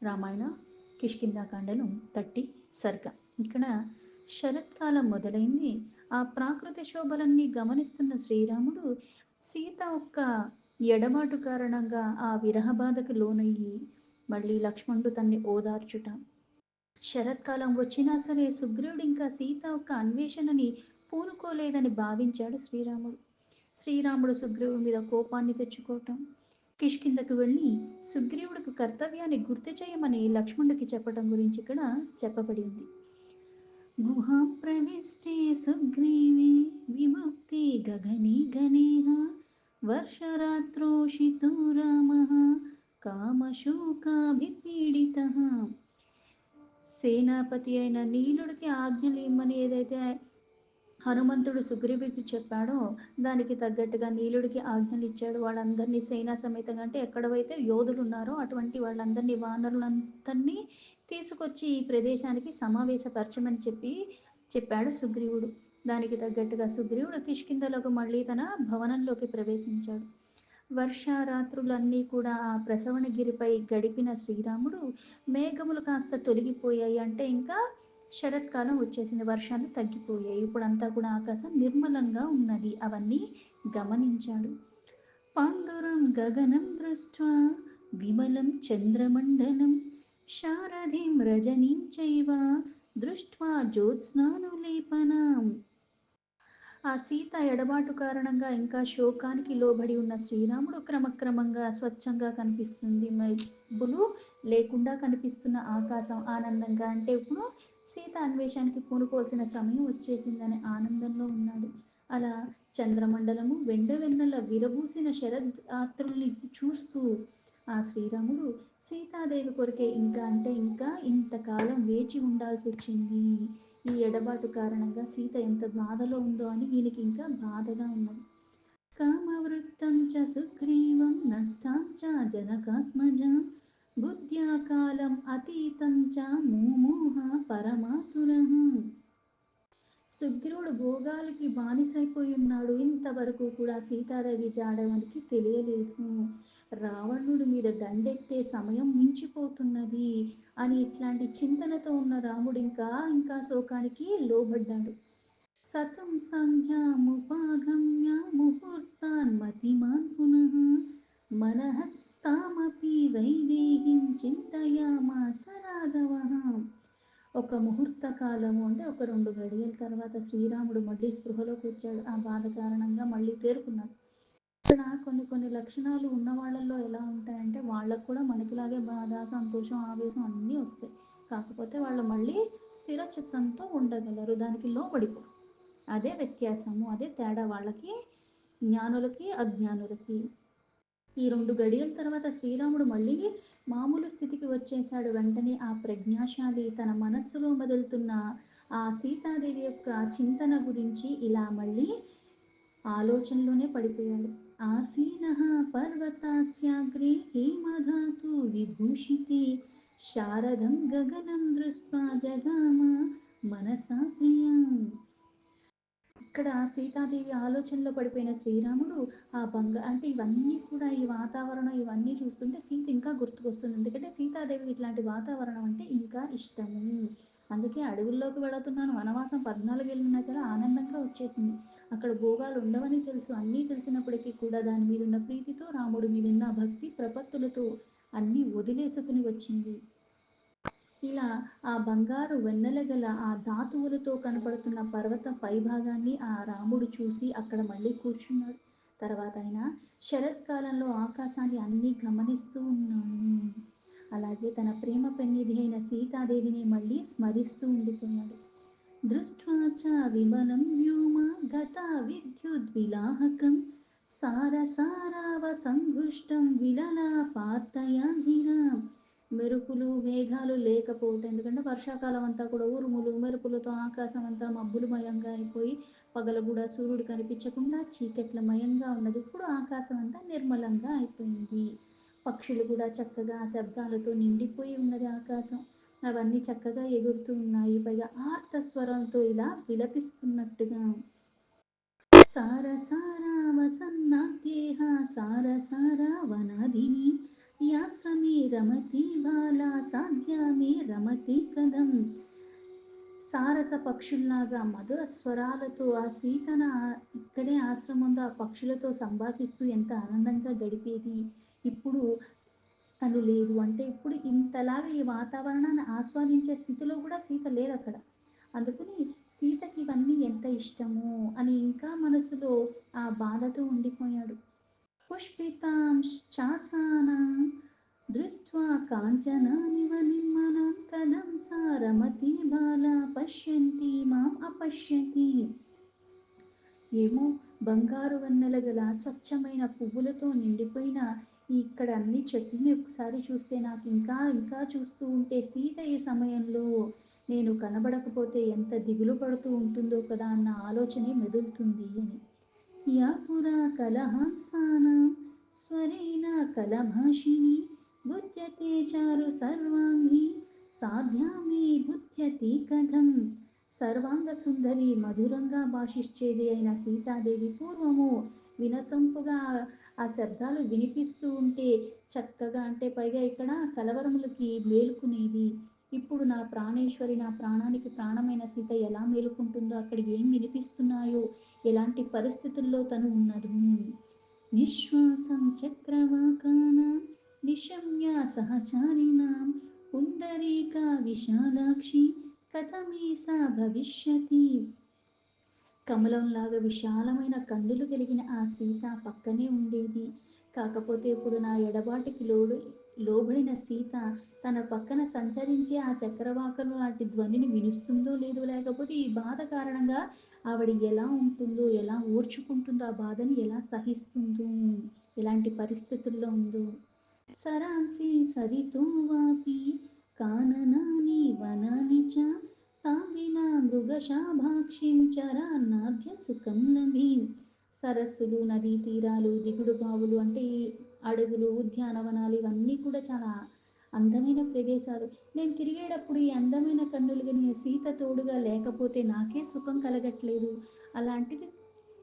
రామాయణ కిష్కింధాకాండను 30 సర్గ. ఇక్కడ శరత్కాలం మొదలైంది. ఆ ప్రాకృతి శోభలన్నీ గమనిస్తున్న శ్రీరాముడు సీత ఒక్క ఎడబాటు కారణంగా ఆ విరహబాధకు లోనయ్యి మళ్ళీ లక్ష్మణుడు తన్ని ఓదార్చుట. శరత్కాలం వచ్చినా సరే సుగ్రీవుడు ఇంకా సీత ఒక్క అన్వేషణని పూనుకోలేదని భావించాడు శ్రీరాముడు. శ్రీరాముడు సుగ్రీవుడి మీద కోపాన్ని తెచ్చుకోవటం, కిష్కిందకు వెళ్ళి సుగ్రీవుడికి కర్తవ్యాన్ని గుర్తు చేయమని లక్ష్మణుడికి చెప్పటం గురించి ఇక్కడ చెప్పబడింది. గుహాం ప్రవిష్టే సుగ్రీవే విముక్తి గగనే గణేహ వర్షరాత్రోషితో రామః కామశోకాభిపీడితః. సేనాపతి అయిన నీలుడికి ఆజ్ఞలు ఇమ్మని ఏదైతే హనుమంతుడు సుగ్రీవుడికి చెప్పాడో దానికి తగ్గట్టుగా నీలుడికి ఆజ్ఞలు ఇచ్చాడు. వాళ్ళందరినీ సేనా సమేతంగా, అంటే ఎక్కడైతే యోధులు ఉన్నారో అటువంటి వాళ్ళందరినీ, వానరులందరినీ తీసుకొచ్చి ఈ ప్రదేశానికి సమావేశపరచమని చెప్పాడు సుగ్రీవుడు. దానికి తగ్గట్టుగా సుగ్రీవుడు కిష్కింధలోకి మళ్ళీ తన భవనంలోకి ప్రవేశించాడు. వర్షారాత్రులన్నీ కూడా ఆ ప్రసవనగిరిపై గడిపిన శ్రీరాముడు మేఘములు కాస్త తొలగిపోయాయి, అంటే ఇంకా శరత్కాలం వచ్చేసింది, వర్షాలు తగ్గిపోయాయి, ఇప్పుడంతా కూడా ఆకాశం నిర్మలంగా ఉన్నది, అవన్నీ గమనించాడు. పాండురం గగనం దృష్ట్వా విమలం చంద్రమండలం శారథిం రజనీం చైవ దృష్ట్వా జ్యోత్స్నానులేపనాం. ఆ సీత ఎడబాటు కారణంగా ఇంకా శోకానికి లోబడి ఉన్న శ్రీరాముడు క్రమక్రమంగా స్వచ్ఛంగా కనిపిస్తుంది, మబ్బులు లేకుండా కనిపిస్తున్న ఆకాశం ఆనందంగా, అంటే ఇప్పుడు సీత అన్వేషానికి పూనుకోవాల్సిన సమయం వచ్చేసిందనే ఆనందంలో ఉన్నాడు. అలా చంద్రమండలము వెన్నెల విరబూసిన శరద్ చూస్తూ ఆ శ్రీరాముడు సీతాదేవి కొరకే ఇంకా, అంటే ఇంకా ఇంతకాలం వేచి ఉండాల్సి వచ్చింది, ఈ ఎడబాటు కారణంగా సీత ఎంత బాధలో ఉందో అని ఈయనకి ఇంకా బాధగా ఉన్నది. కామవృత్తం చ సుగ్రీవం నష్టాం చ జనకాత్మజాం బుద్ధ్యా కాలం అతీతం చ ముమోహ పరమాతురః. సుగ్రీవుడు భోగాలకి బానిసైపోయి ఉన్నాడు, ఇంతవరకు కూడా సీతాదేవి జాడవనికి తెలియలేదు, రావణుడి మీద దండెత్తే సమయం మించిపోతున్నది అని ఇట్లాంటి చింతనతో ఉన్న రాముడు ఇంకా శోకానికి లోబడ్డాడు. సతం సంధ్యాముపాగమ్య ముహూర్తాన్ మతిమాన్ పునః మనఃస్తామపి వైదేహీం చింతయామాస రాఘవః. ఒక ముహూర్త కాలము, అంటే ఒక 2 గడియల తర్వాత శ్రీరాముడు మళ్ళీ స్పృహలోకి వచ్చాడు. ఆ బాధ కారణంగా మళ్ళీ తేరుకున్నాడు. ఇక్కడ కొన్ని లక్షణాలు ఉన్న వాళ్ళల్లో ఎలా ఉంటాయంటే వాళ్ళకు కూడా మనకిలాగే బాధ, సంతోషం, ఆవేశం అన్నీ వస్తాయి. కాకపోతే వాళ్ళు మళ్ళీ స్థిర చిత్తంతో ఉండగలరు, దానికి లోబడిపోరు. అదే వ్యత్యాసము, అదే తేడా వాళ్ళకి, జ్ఞానులకి అజ్ఞానులకి. ఈ 2 గడియల తర్వాత శ్రీరాముడు మళ్ళీ మామూలు స్థితికి వచ్చేశాడు. వెంటనే ఆ ప్రజ్ఞాశాలి తన మనస్సులో మెదులుతున్న ఆ సీతాదేవి యొక్క చింతన గురించి ఇలా మళ్ళీ ఆలోచనలోనే పడిపోయాడు. ఆసీనః పర్వతాస్యాగ్రే హేమధాతు విభూషితే శారదం గగనం దృష్ట్వా జగామ మనసా ప్రియం. ఇక్కడ సీతాదేవి ఆలోచనలో పడిపోయిన శ్రీరాముడు ఆ అంటే ఇవన్నీ కూడా, ఈ వాతావరణం ఇవన్నీ చూస్తుంటే సీత ఇంకా గుర్తుకొస్తుంది, ఎందుకంటే సీతాదేవికి ఇట్లాంటి వాతావరణం అంటే ఇంకా ఇష్టము, అందుకే అడవుల్లోకి వెళుతున్నాను, వనవాసం 14 ఏళ్ళున్నా సరే ఆనందంగా వచ్చేసింది. అక్కడ భోగాలు ఉండవని తెలుసు, అన్నీ తెలిసినప్పటికీ కూడా దాని మీద ఉన్న ప్రీతితో, రాముడి మీద ఉన్న భక్తి ప్రపత్తులతో అన్నీ వదిలేసుకుని వచ్చింది. ఇలా ఆ బంగారు వెన్నెల గల ఆ ధాతువులతో కనపడుతున్న పర్వత పైభాగాన్ని ఆ రాముడు చూసి అక్కడ మళ్ళీ కూర్చున్నాడు. తర్వాత ఆయన శరత్కాలంలో ఆకాశాన్ని అన్నీ గమనిస్తూ ఉన్నాడు. అలాగే తన ప్రేమ పెన్నిధి అయిన సీతాదేవిని మళ్ళీ స్మరిస్తూ ఉండిపోయాడు. దృష్ట్వా చ విమలం వ్యోమ గతా విద్యుద్విలాహకం సారసారావ సంఘుష్టం విలలాపాత్తయాగిరా. మెరుపులు మేఘాలు లేకపోవటం, ఎందుకంటే వర్షాకాలం అంతా కూడా ఉరుములు మెరుపులతో ఆకాశం అంతా మబ్బులమయంగా అయిపోయి పగలు కూడా సూర్యుడు కనిపించకుండా చీకట్లమయంగా ఉన్నది. ఇప్పుడు ఆకాశం అంతా నిర్మలంగా అయిపోయింది, పక్షులు కూడా చక్కగా శబ్దాలతో నిండిపోయి ఉన్నది ఆకాశం, అవన్నీ చక్కగా ఎగురుతూ ఉన్నాయి, పైగా ఆర్తస్వరంతో ఇలా విలపిస్తున్నట్టుగా. సారసారావసన్నాద్యేహ సారసార వనాదిని యాశ్రమే రమతి బాలా సాధ్యామే రమతి కథం. సారస పక్షుల్లాగా మధుర స్వరాలతో ఆ సీతన ఇక్కడే ఆశ్రమంలో ఆ పక్షులతో సంభాషిస్తూ ఎంత ఆనందంగా గడిపేది. ఇప్పుడు తను లేదు అంటే ఇప్పుడు ఇంతలాగా ఈ వాతావరణాన్ని ఆస్వాదించే స్థితిలో కూడా సీత లేదు అక్కడ. అందుకని సీతకి ఇవన్నీ ఎంత ఇష్టమో అని ఇంకా మనసులో ఆ బాధతో ఉండిపోయాడు. పుష్పితాంశ్చాసానాం దృష్ట్వా కాంచనానివ నిర్మలాం కథం సా రమతి బాలా పశ్యంతి మాం అపశ్యతి. ఏమో బంగారు వన్నెల గల స్వచ్ఛమైన పువ్వులతో నిండిపోయిన ఇక్కడ అన్ని చెట్లని ఒకసారి చూస్తే నాకు ఇంకా ఇంకా చూస్తూ ఉంటే సీత ఈ సమయంలో నేను కనబడకపోతే ఎంత దిగులు పడుతూ ఉంటుందో కదా అన్న ఆలోచనే మెదులుతుంది అని. యాపురా కలహాసానాం స్వరేణ కలభాషిణి బుధ్యతే చారు సర్వాంగి సాధ్యామి బుధ్యతి కథం. సర్వాంగ సుందరి మధురంగా భాషించేది అయిన సీతాదేవి పూర్వము వినసొంపుగా ఆ శబ్దాలు వినిపిస్తూ ఉంటే చక్కగా అంటే పైగా ఇక్కడ కలవరములకి మేలుకునేది. ఇప్పుడు నా ప్రాణేశ్వరి నా ప్రాణానికి ప్రాణమైన సీత ఎలా మేలుకుంటుందో అక్కడ ఏం వినిపిస్తున్నాయో ఎలాంటి పరిస్థితుల్లో తను ఉన్నది. నిశ్వాసం చక్రవాకానాం నిశమ్య సహచారిణాం పుండరీకా విశాలాక్షి కథమే సా భవిష్యతి. కమలంలాగా విశాలమైన కన్నులు కలిగిన ఆ సీత పక్కనే ఉండేది. కాకపోతే ఇప్పుడు నా ఎడబాటుకి లోబడిన సీత తన పక్కన సంచరించి ఆ చక్రవాకం లాంటి ధ్వనిని వినిస్తుందో లేదో, లేకపోతే ఈ బాధ కారణంగా ఆవిడ ఎలా ఉంటుందో, ఎలా ఓర్చుకుంటుందో, ఆ బాధని ఎలా సహిస్తుందో, ఎలాంటి పరిస్థితుల్లో ఉందో. సరాంసి సరితో వాపి కాననాని వనాని చ తాం వినా మృగశాభాక్షిం చరాన్నాద్య సుఖం లభీం. సరస్సులు, నదీ తీరాలు, దిగుడు బావులు అంటే ఈ అడవులు, ఉద్యానవనాలు ఇవన్నీ కూడా చాలా అందమైన ప్రదేశాలు. నేను తిరిగేటప్పుడు ఈ అందమైన కన్నులు కలిగిన సీత తోడుగా లేకపోతే నాకే సుఖం కలగట్లేదు. అలాంటిది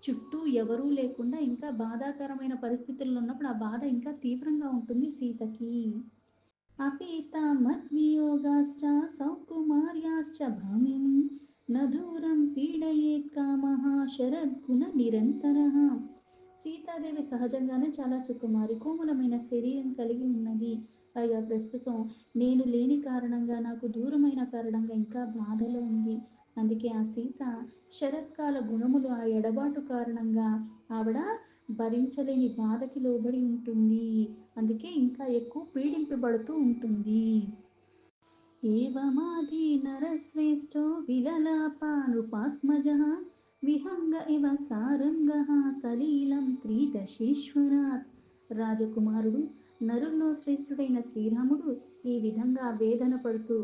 చుట్టూ ఎవరూ లేకుండా ఇంకా బాధాకరమైన పరిస్థితుల్లో ఉన్నప్పుడు ఆ బాధ ఇంకా తీవ్రంగా ఉంటుంది సీతకి. అపీత మద్వియోగాశ్చ సౌకుమార్యాశ్చ భామిం న దూరం పీడయేత్ కామః శరద్గుణ నిరంతరః. సీతాదేవి సహజంగానే చాలా సుకుమారి, కోమలమైన శరీరం కలిగి ఉన్నది. పైగా ప్రస్తుతం నేను లేని కారణంగా, నాకు దూరమైన కారణంగా ఇంకా బాధలో ఉంది. అందుకే ఆ సీత శరత్కాల గుణములు ఆ ఎడబాటు కారణంగా ఆవిడ భరించలేని బాధకి లోబడి ఉంటుంది. అందుకే ఇంకా ఎక్కువ పీడింపబడుతూ ఉంటుంది. ఏవమాది నరశ్రేష్టో విలలాపానుపాత్మజ విహంగ ఇవ సారంగ సలీలం త్రిదశేశ్వరాత్. రాజకుమారుడు నరుల్లో శ్రేష్ఠుడైన శ్రీరాముడు ఈ విధంగా వేదన పడుతూ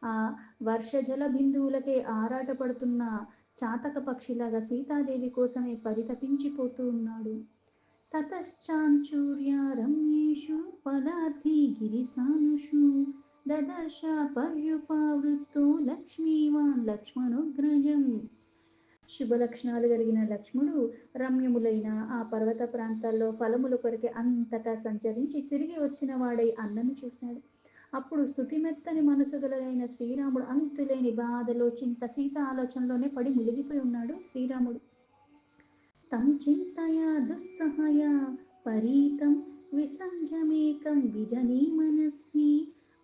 ఆ వర్షజల బిందువులకే ఆరాటపడుతున్న చాతక పక్షిలాగా సీతాదేవి కోసమే పరితపించిపోతూ ఉన్నాడు. తతశ్చాంచూర్యారమ్యేషు ఫలార్థి గిరిసానుషు దదర్శ పర్యుపావృత్తో లక్ష్మీవాన్ లక్ష్మణోగ్రజం. శుభలక్షణాలు కలిగిన లక్ష్మణుడు రమ్యములైన ఆ పర్వత ప్రాంతాల్లో ఫలముల కొరకే అంతటా సంచరించి తిరిగి వచ్చిన వాడై అన్నను చూశాడు. అప్పుడు స్తుతిమెత్తని మనసు గలైన శ్రీరాముడు అంతులేని బాధలో చింత సీత ఆలోచనలోనే పడి మునిగిపోయి ఉన్నాడు శ్రీరాముడు. తం చింతయా దుస్సహయా పరీతం విసంఖ్యమేకం విజనీ మనస్వి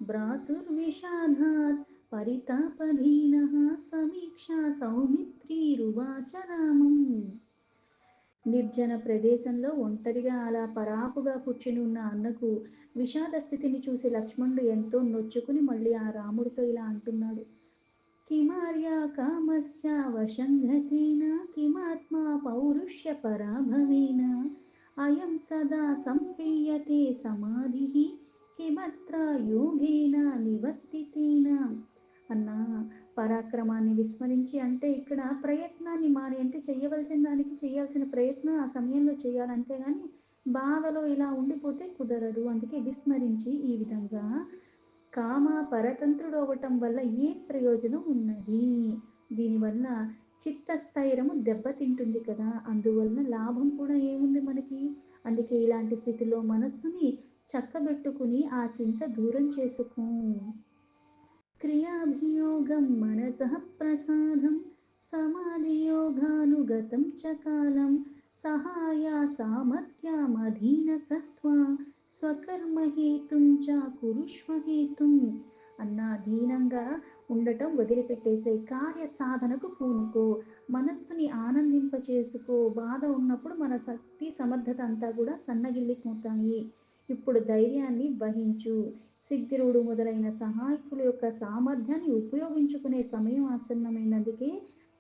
భ్రాతుర్విషాదాత్ పరితాపదీనః సమీక్షా సౌమిత్రీరువాచ రామం. నిర్జన ప్రదేశంలో ఒంటరిగా అలా పరాపుగా కూర్చుని ఉన్న అన్నకు విషాద స్థితిని చూసి లక్ష్మణుడు ఎంతో నొచ్చుకుని మళ్ళీ ఆ రాముడితో ఇలా అంటున్నాడు. కిమార్యా కామస్య వశంగతేన కిమాత్మా పౌరుష్య పరాభవేన అయం సదా సంప్రీయతే సమాధిః కిమత్ర యోగేన నివర్తితేన. అన్నా, పరాక్రమాన్ని విస్మరించి అంటే ఇక్కడ ప్రయత్నాన్ని మాని అంటే చేయవలసిన దానికి చేయాల్సిన ప్రయత్నం ఆ సమయంలో చేయాలి, అంతేగాని బాధలో ఇలా ఉండిపోతే కుదరదు. అందుకే విస్మరించి ఈ విధంగా కామ పరతంత్రుడు అవ్వటం వల్ల ఏం ప్రయోజనం ఉన్నది? దీనివల్ల చిత్తస్థైర్యము దెబ్బతింటుంది కదా, అందువలన లాభం కూడా ఏముంది మనకి? అందుకే ఇలాంటి స్థితిలో మనస్సుని చక్కబెట్టుకుని ఆ చింత దూరం చేసుకో. క్రియాభియోగం మనసః ప్రసాదం సమాధియోగానుగతం చ కాలం సహాయ సామర్థ్యమధీన సత్వా స్వకర్మహేతుం చ కురుష్వహేతుం. అన్న అధీనంగా ఉండటం వదిలిపెట్టేసే కార్య సాధనకు పూనుకో, మనస్సుని ఆనందింప చేసుకో. బాధ ఉన్నప్పుడు మన శక్తి సమర్థత అంతా కూడా సన్నగిల్లిపోతాయి. ఇప్పుడు ధైర్యాన్ని వహించు. సిగ్గురుడు మొదలైన సహాయకుల యొక్క సామర్థ్యాన్ని ఉపయోగించుకునే సమయం ఆసన్నమైనందుకే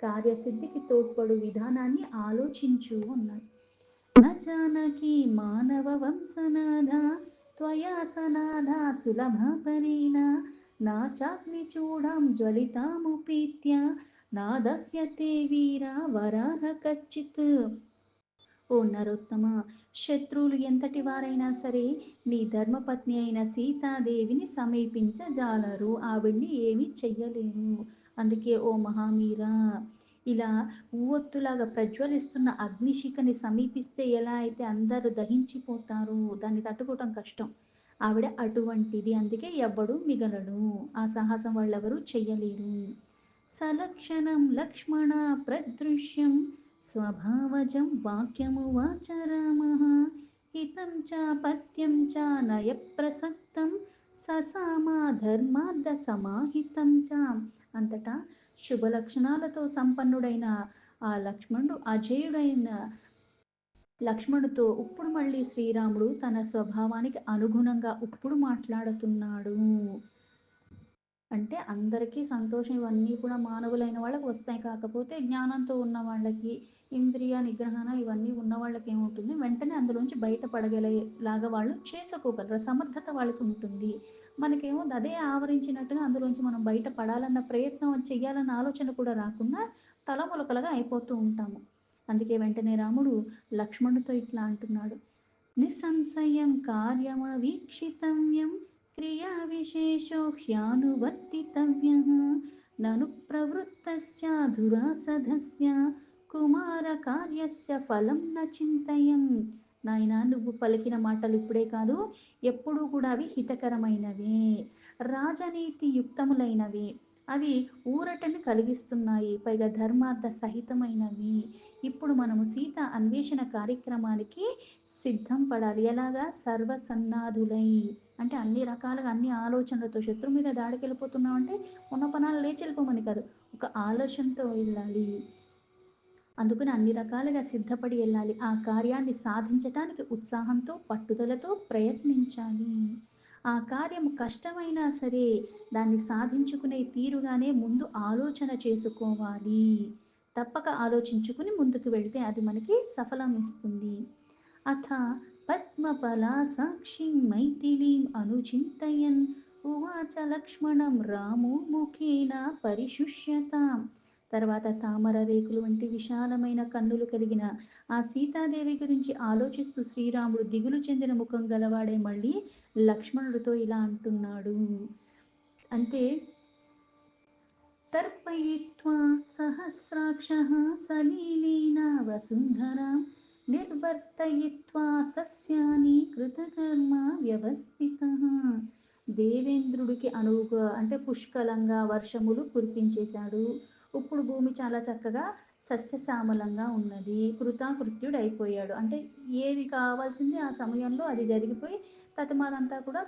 కార్యసిద్ధికి తోడ్పడు విధానాన్ని ఆలోచించు అన్నాడు. న జానకి మానవ వంశనాథ త్వయా సనాథ సులభ పరేణ నా చాగ్నిచూడాం జ్వలితాముపీత్య నా దహ్యతే వీర వరాహ కచ్చిత్. ఓ నరోత్తమ, శత్రువులు ఎంతటి వారైనా సరే నీ ధర్మపత్ని అయిన సీతాదేవిని సమీపించజాలరు, ఆవిడ్ని ఏమీ చెయ్యలేరు. అందుకే ఓ మహామీరా, ఇలా ఉవ్వొత్తులాగా ప్రజ్వలిస్తున్న అగ్నిశిఖని సమీపిస్తే ఎలా అయితే అందరూ దహించిపోతారు, దాన్ని తట్టుకోవటం కష్టం. ఆవిడ అటువంటిది, అందుకే ఎవ్వడు మిగలడు, ఆ సాహసం వాళ్ళెవరూ చెయ్యలేరు. సలక్షణం లక్ష్మణ ప్రదృశ్యం స్వభావజం వాక్యమువాచ రామః హితం చ పత్యం చ నయ ప్రసక్తం ససామా ధర్మార్థ సమాహితం చ. అంతటా శుభలక్షణాలతో సంపన్నుడైన ఆ లక్ష్మణుడు అజేయుడైన లక్ష్మణుడితో ఇప్పుడు మళ్ళీ శ్రీరాముడు తన స్వభావానికి అనుగుణంగా ఇప్పుడు మాట్లాడుతున్నాడు. అంటే అందరికీ సంతోషం ఇవన్నీ కూడా మానవులైన వాళ్ళకి వస్తాయి. కాకపోతే జ్ఞానంతో ఉన్న వాళ్ళకి, ఇంద్రియ నిగ్రహణ ఇవన్నీ ఉన్న వాళ్ళకి ఏముంటుంది, వెంటనే అందులోంచి బయటపడగలేలాగా వాళ్ళు చేసుకోగలరు, సమర్థత వాళ్ళకి ఉంటుంది. మనకేమో అదే ఆవరించినట్టుగా అందులోంచి మనం బయటపడాలన్న ప్రయత్నం చెయ్యాలన్న ఆలోచన కూడా రాకుండా తలములకలుగా అయిపోతూ ఉంటాము. అందుకే వెంటనే రాముడు లక్ష్మణుడితో ఇట్లా అంటున్నాడు. నిసంశయం కార్యమవీక్షితవ్యం క్రియా విశేషో హ్యానువర్తితవ్యః నను ప్రవృత్తస్య దురాసధస్య కుమార కార్యస్య ఫలం న చింతయం. నాయనా, నువ్వు పలికిన మాటలు ఇప్పుడే కాదు, ఎప్పుడూ కూడా అవి హితకరమైనవే, రాజనీతి యుక్తములైనవి, అవి ఊరటను కలిగిస్తున్నాయి, పైగా ధర్మార్థ సహితమైనవి. ఇప్పుడు మనము సీత అన్వేషణ కార్యక్రమానికి సిద్ధం పడాలి. ఎలాగా? సర్వసన్నాధులై, అంటే అన్ని రకాలుగా అన్ని ఆలోచనలతో. శత్రువు మీద దాడికి వెళ్ళిపోతున్నాం అంటే ఉన్న పనాలు లేచి వెళ్ళిపోమని కాదు, ఒక ఆలోచనతో వెళ్ళాలి. అందుకని అన్ని రకాలుగా సిద్ధపడి వెళ్ళాలి. ఆ కార్యాన్ని సాధించటానికి ఉత్సాహంతో పట్టుదలతో ప్రయత్నించాలి. ఆ కార్యం కష్టమైనా సరే దాన్ని సాధించుకునే తీరుగానే ముందు ఆలోచన చేసుకోవాలి. తప్పక ఆలోచించుకుని ముందుకు వెళ్తే అది మనకి సఫలం ఇస్తుంది. అథ పద్మఫలా సాక్షిం మైథిలీం అనుచింతయన్ ఉవాచ లక్ష్మణం రామో ముఖేన పరిశుష్యతాం. తర్వాత తామర రేకులు వంటి విశాలమైన కన్నులు కలిగిన ఆ సీతాదేవి గురించి ఆలోచిస్తూ శ్రీరాముడు దిగులు చెందిన ముఖం గలవాడే మళ్ళీ లక్ష్మణుడితో ఇలా అంటున్నాడు. అంటే తర్పయిత్వా సహస్రాక్షః సలీలేన వసుంధరాం నిర్వర్తయిత్వా సస్యాని కృతకర్మ వ్యవస్థితః. దేవేంద్రుడికి అనువుగా అంటే పుష్కలంగా వర్షములు కురిపించేశాడు. ఇప్పుడు భూమి చాలా చక్కగా సస్యశ్యామలంగా ఉన్నది. కృతాకృత్యుడైపోయాడు, అంటే ఏది కావాల్సింది ఆ సమయంలో అది జరిగిపోయి తతమానంతా కూడా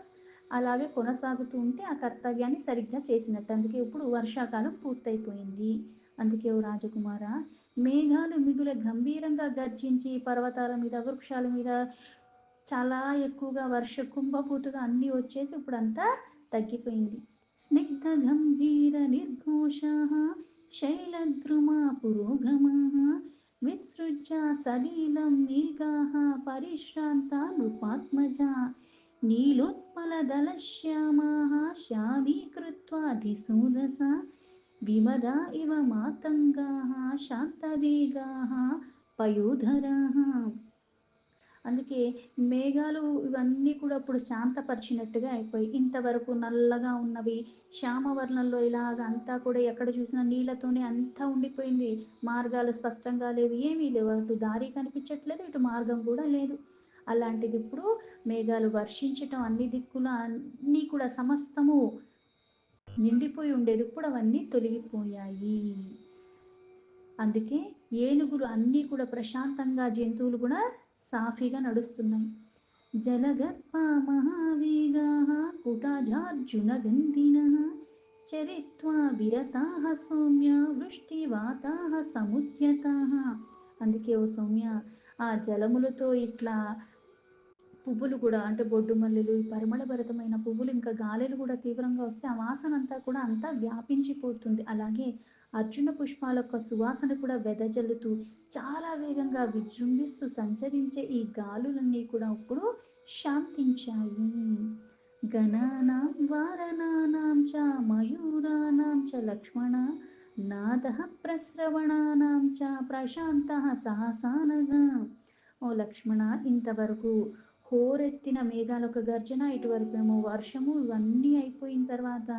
అలాగే కొనసాగుతూ ఉంటే ఆ కర్తవ్యాన్ని సరిగ్గా చేసినట్టు. అందుకే ఇప్పుడు వర్షాకాలం పూర్తయిపోయింది. అందుకే ఓ రాజకుమార, మేఘాలు మిగుల గంభీరంగా గర్జించి పర్వతాల మీద వృక్షాల మీద చాలా ఎక్కువగా వర్ష కుంభపూతుగా అన్నీ వచ్చేసి ఇప్పుడు అంతా తగ్గిపోయింది. స్నిగ్ధ గంభీర నిర్ఘోషా శైలద్రుమా పురోగమా విసృజ్య సలీలం మేఘాః పరిశ్రాంత నృపాత్మజా నీలోత్పలదళశ్యామాः శ్యామీకృత్వాధిసూదసా విమదా ఇవ మాతంగాः శాంతవేగాः పయోధరాः. అందుకే మేఘాలు ఇవన్నీ కూడా ఇప్పుడు శాంతపరిచినట్టుగా అయిపోయి, ఇంతవరకు నల్లగా ఉన్నవి శ్యామవర్ణంలో ఇలాగ అంతా కూడా ఎక్కడ చూసినా నీళ్ళతోనే అంతా ఉండిపోయింది. మార్గాలు స్పష్టంగా లేవు, ఏమీ లేవు, అటు దారి కనిపించట్లేదు, ఇటు మార్గం కూడా లేదు. అలాంటిది ఇప్పుడు మేఘాలు వర్షించటం అన్ని దిక్కుల అన్నీ కూడా సమస్తము నిండిపోయి ఉండేది. ఇప్పుడు అవన్నీ తొలగిపోయాయి. అందుకే ఏనుగులు అన్నీ కూడా ప్రశాంతంగా జంతువులు కూడా సాఫీగా నడుస్తున్నాయి. జలగర్భా మహావేగాః కుటాజార్జునగంధినః చరిత్వా విరతాః సౌమ్య వృష్టివాతాః సముద్యతాః. అందుకే ఓ సౌమ్య, ఆ జలములతో ఇట్లా పువ్వులు కూడా అంటే బొడ్డు మల్లెలు, ఈ పరిమళభరితమైన పువ్వులు ఇంకా గాలులు కూడా తీవ్రంగా వస్తే ఆ వాసన అంతా కూడా అంతా వ్యాపించిపోతుంది. అలాగే అర్జున పుష్పాల యొక్క సువాసన కూడా వెదజల్లుతూ చాలా వేగంగా విజృంభిస్తూ సంచరించే ఈ గాలులన్నీ కూడా ఇప్పుడు శాంతించాయి. గణానాం వారణానాం చ మయూరానాం చ లక్ష్మణ నాదః ప్రస్రవణానాం చ ప్రశాంతః సహసానగా. ఓ లక్ష్మణ, ఇంతవరకు హోరెత్తిన మేఘాల ఒక గర్జన, ఇటువరకు ఏమో వర్షము, ఇవన్నీ అయిపోయిన తర్వాత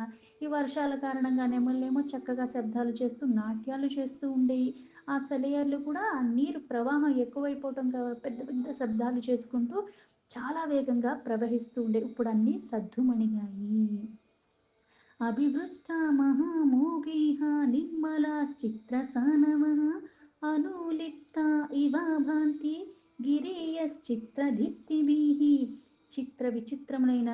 ఈ వర్షాల కారణంగా నెమళ్ళేమో చక్కగా శబ్దాలు చేస్తూ నాట్యాలు చేస్తూ ఉండేవి. ఆ సెలయేర్లు కూడా ఆ నీరు ప్రవాహం ఎక్కువైపోవటం పెద్ద పెద్ద శబ్దాలు చేసుకుంటూ చాలా వేగంగా ప్రవహిస్తూ ఉండే. ఇప్పుడు అన్నీ సద్దుమణిగాయి. అభివృష్టా మహామోగైః నిర్మలాశ్చిత్రసానవః అనూలిప్తా ఇవ భాంతి గిరీయశ్చిత్రదీప్తిభిః. చిత్ర విచిత్రములైన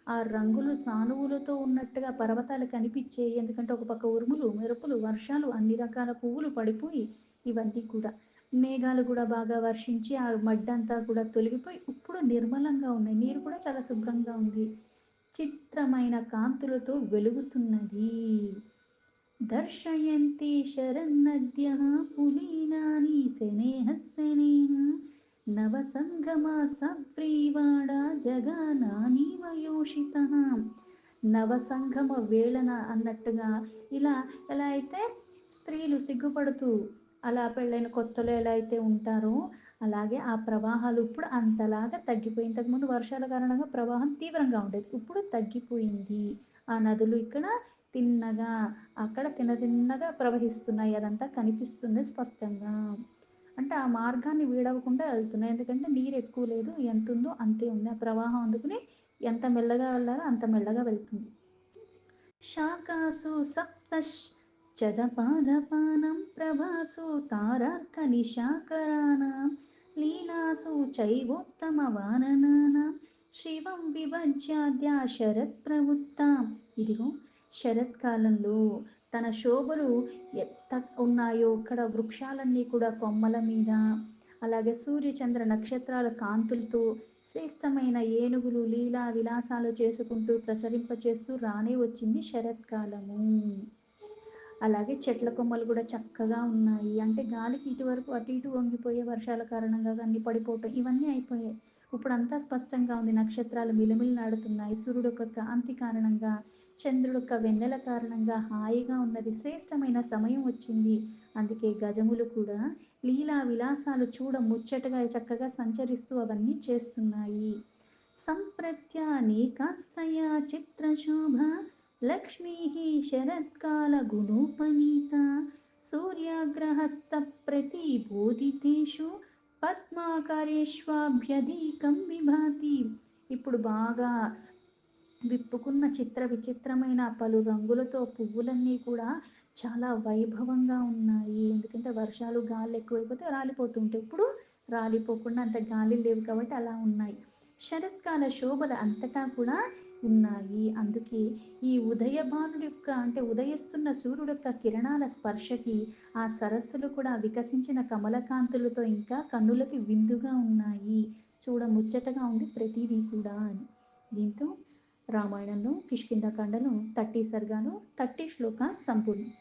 ఆ రంగులు సానువులతో ఉన్నట్టుగా పర్వతాలు కనిపించేవి. ఎందుకంటే ఒక పక్క ఉరుములు, మెరుపులు, వర్షాలు, అన్ని రకాల పువ్వులు పడిపోయి ఇవన్నీ కూడా మేఘాలు కూడా బాగా వర్షించి ఆ మడ్డంతా కూడా తొలగిపోయి ఇప్పుడు నిర్మలంగా ఉన్నాయి. నీరు కూడా చాలా శుభ్రంగా ఉంది. చిత్రమైన కాంతులతో వెలుగుతున్నది. దర్శయంతి శరన్నద్యః పులీనాని శనేహ నవసంగమ సవ్రీవాడ జగనానీవ యోషితః. నవసంగమ వేళన అన్నట్టుగా ఇలా ఎలా అయితే స్త్రీలు సిగ్గుపడుతూ అలా పెళ్ళైన కొత్తలో ఎలా అయితే ఉంటారో అలాగే ఆ ప్రవాహాలు ఇప్పుడు అంతలాగా తగ్గిపోయి, ఇంతకుముందు వర్షాల కారణంగా ప్రవాహం తీవ్రంగా ఉండేది, ఇప్పుడు తగ్గిపోయింది. ఆ నదులు ఇక్కడ తిన్నగా అక్కడ తిన్నగా ప్రవహిస్తున్నాయి. అదంతా కనిపిస్తుంది స్పష్టంగా. అంటే ఆ మార్గాన్ని వీడవకుండా వెళ్తున్నాయి. ఎందుకంటే నీరు ఎక్కువ లేదు, ఎంత ఉందో అంతే ఉంది. ఆ ప్రవాహం అందుకుని ఎంత మెల్లగా వెళ్ళాలో అంత మెల్లగా వెళ్తుంది. శాకాసు సప్తశ్చదపాదపానం ప్రభాసు తారార్కనిశాకరాణం లీలాసు చైవోత్తమవాననానాం శివం విభజ్యాద్య శరత్ ప్రవృత్తాం. ఇదిగో శరత్కాలంలో తన శోభలు ఎంత ఉన్నాయో ఇక్కడ వృక్షాలన్నీ కూడా కొమ్మల మీద, అలాగే సూర్యచంద్ర నక్షత్రాల కాంతులతో శ్రేష్టమైన ఏనుగులు లీలా విలాసాలు చేసుకుంటూ ప్రసరింపచేస్తూ రానే వచ్చింది శరత్కాలము. అలాగే చెట్ల కొమ్మలు కూడా చక్కగా ఉన్నాయి. అంటే గాలికి ఇటువరకు అటు ఇటు వంగిపోయే వర్షాల కారణంగా అన్ని పడిపోవటం ఇవన్నీ అయిపోయాయి. ఇప్పుడు అంతా స్పష్టంగా ఉంది. నక్షత్రాలు మిలమిలలాడుతున్నాయి. సూర్యుడు యొక్క కాంతి కారణంగా, చంద్రుడు యొక్క వెన్నెల కారణంగా హాయిగా ఉన్నది. శ్రేష్టమైన సమయం వచ్చింది. అందుకే గజములు కూడా లీలా విలాసాలు చూడ ముచ్చటగా చక్కగా సంచరిస్తూ అవన్నీ చేస్తున్నాయి. సంప్రత్యానేకాస్తయా చిత్రశోభ లక్ష్మీ శరత్కాల గుణోపనీత సూర్యాగ్రహస్థ ప్రతిబోధితేషు పద్మాకరేష్వాభ్యధికం విభాతి. ఇప్పుడు బాగా విప్పుకున్న చిత్ర విచిత్రమైన పలు రంగులతో పువ్వులన్నీ కూడా చాలా వైభవంగా ఉన్నాయి. ఎందుకంటే వర్షాలు గాలి ఎక్కువైపోతే రాలిపోతుంటాయి. ఇప్పుడు రాలిపోకుండా అంత గాలి లేవు కాబట్టి అలా ఉన్నాయి. శరత్కాల శోభలు అంతటా కూడా ఉన్నాయి. అందుకే ఈ ఉదయభానుడి యొక్క అంటే ఉదయిస్తున్న సూర్యుడు యొక్క కిరణాల స్పర్శకి ఆ సరస్సులు కూడా వికసించిన కమలకాంతులతో ఇంకా కన్నులకి విందుగా ఉన్నాయి. చూడ ముచ్చటగా ఉంది ప్రతిదీ కూడా అని. దీంతో రామాయణంలో కిష్కింధకాండలో 30 సర్గాలు 30 శ్లోక సంపూర్ణం.